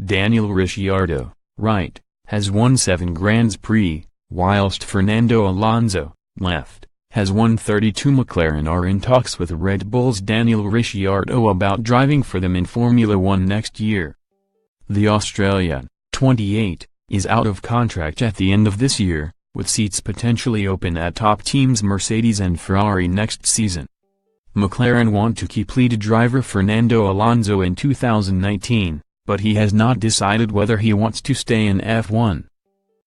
Daniel Ricciardo, right, has won 7 Grands Prix, whilst Fernando Alonso, left, has won 32. McLaren are in talks with Red Bull's Daniel Ricciardo about driving for them in Formula One next year. The Australian, 28, is out of contract at the end of this year, with seats potentially open at top teams Mercedes and Ferrari next season. McLaren want to keep lead driver Fernando Alonso in 2019, but he has not decided whether he wants to stay in F1.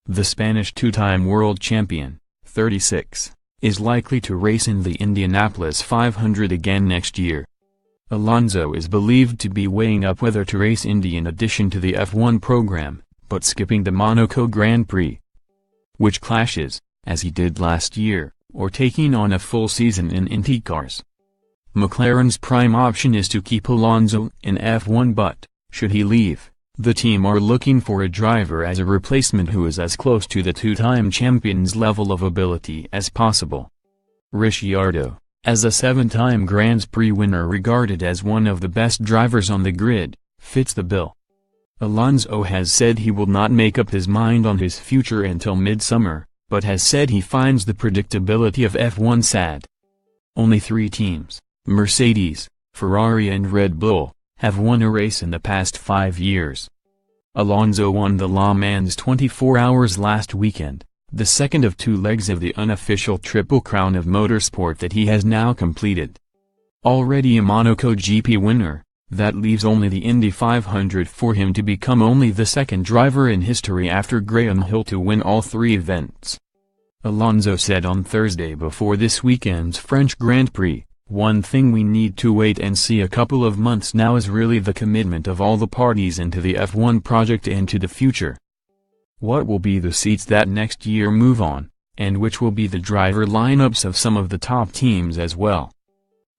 The Spanish two-time world champion, 36, is likely to race in the Indianapolis 500 again next year. Alonso is believed to be weighing up whether to race Indy in addition to the F1 program, but skipping the Monaco Grand Prix, which clashes, as he did last year, or taking on a full season in Indy cars. McLaren's prime option is to keep Alonso in F1, but, should he leave, the team are looking for a driver as a replacement who is as close to the two-time champion's level of ability as possible. Ricciardo, as a 7-time Grand Prix winner regarded as one of the best drivers on the grid, fits the bill. Alonso has said he will not make up his mind on his future until midsummer, but has said he finds the predictability of F1 sad. Only 3 teams, Mercedes, Ferrari and Red Bull, have won a race in the past 5 years. Alonso won the Le Mans 24 Hours last weekend, the second of 2 legs of the unofficial Triple Crown of Motorsport that he has now completed. Already a Monaco GP winner, that leaves only the Indy 500 for him to become only the second driver in history after Graham Hill to win all 3 events. Alonso said on Thursday before this weekend's French Grand Prix, "One thing we need to wait and see a couple of months now is really the commitment of all the parties into the F1 project and to the future. What will be the seats that next year move on, and which will be the driver lineups of some of the top teams as well.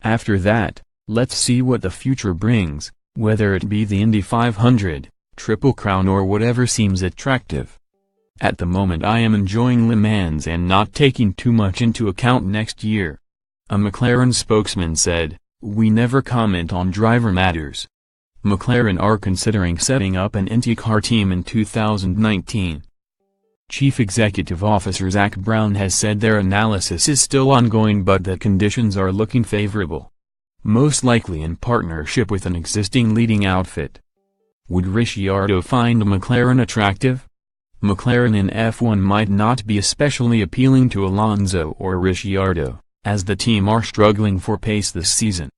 After that, let's see what the future brings, whether it be the Indy 500, Triple Crown or whatever seems attractive. At the moment I am enjoying Le Mans and not taking too much into account next year." A McLaren spokesman said, "We never comment on driver matters. McLaren are considering setting up an IndyCar team in 2019. Chief Executive Officer Zak Brown has said their analysis is still ongoing but that conditions are looking favorable. Most likely in partnership with an existing leading outfit." Would Ricciardo find McLaren attractive? McLaren in F1 might not be especially appealing to Alonso or Ricciardo, as the team are struggling for pace this season.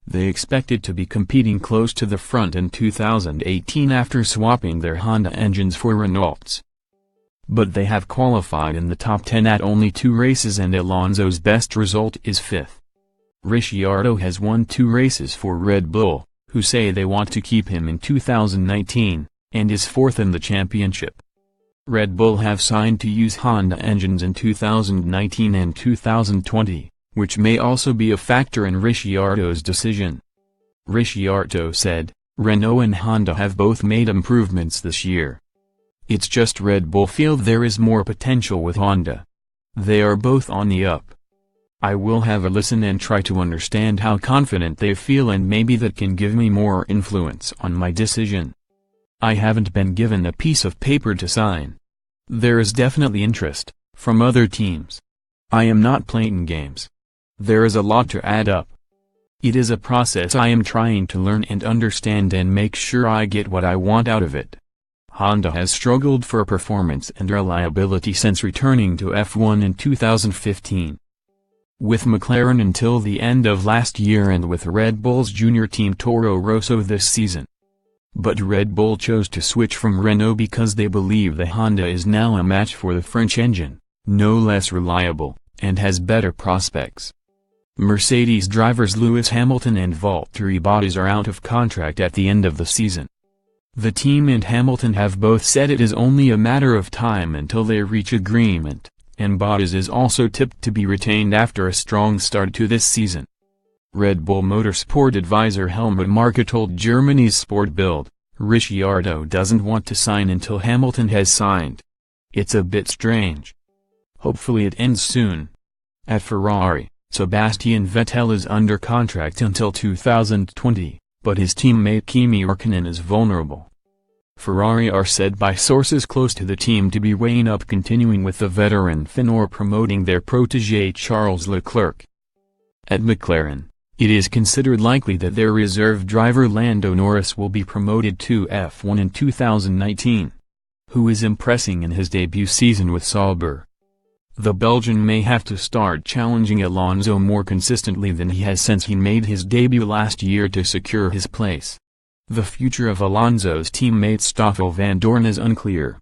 They expected to be competing close to the front in 2018 after swapping their Honda engines for Renault's. But they have qualified in the top 10 at only 2 races and Alonso's best result is 5th. Ricciardo has won 2 races for Red Bull, who say they want to keep him in 2019, and is 4th in the championship. Red Bull have signed to use Honda engines in 2019 and 2020, which may also be a factor in Ricciardo's decision. Ricciardo said, "Renault and Honda have both made improvements this year. It's just Red Bull feel there is more potential with Honda. They are both on the up. I will have a listen and try to understand how confident they feel and maybe that can give me more influence on my decision. I haven't been given a piece of paper to sign. There is definitely interest, from other teams. I am not playing games. There is a lot to add up. It is a process I am trying to learn and understand and make sure I get what I want out of it." Honda has struggled for performance and reliability since returning to F1 in 2015. With McLaren until the end of last year and with Red Bull's junior team Toro Rosso this season. But Red Bull chose to switch from Renault because they believe the Honda is now a match for the French engine, no less reliable, and has better prospects. Mercedes drivers Lewis Hamilton and Valtteri Bottas are out of contract at the end of the season. The team and Hamilton have both said it is only a matter of time until they reach agreement, and Bottas is also tipped to be retained after a strong start to this season. Red Bull Motorsport advisor Helmut Marko told Germany's Sport Bild, "Ricciardo doesn't want to sign until Hamilton has signed. It's a bit strange. Hopefully it ends soon." At Ferrari, Sebastian Vettel is under contract until 2020, but his teammate Kimi Räikkönen is vulnerable. Ferrari are said by sources close to the team to be weighing up continuing with the veteran Finn or promoting their protégé Charles Leclerc. At McLaren, it is considered likely that their reserve driver Lando Norris will be promoted to F1 in 2019. Who is impressing in his debut season with Sauber. The Belgian may have to start challenging Alonso more consistently than he has since he made his debut last year to secure his place. The future of Alonso's teammate Stoffel Vandoorne is unclear.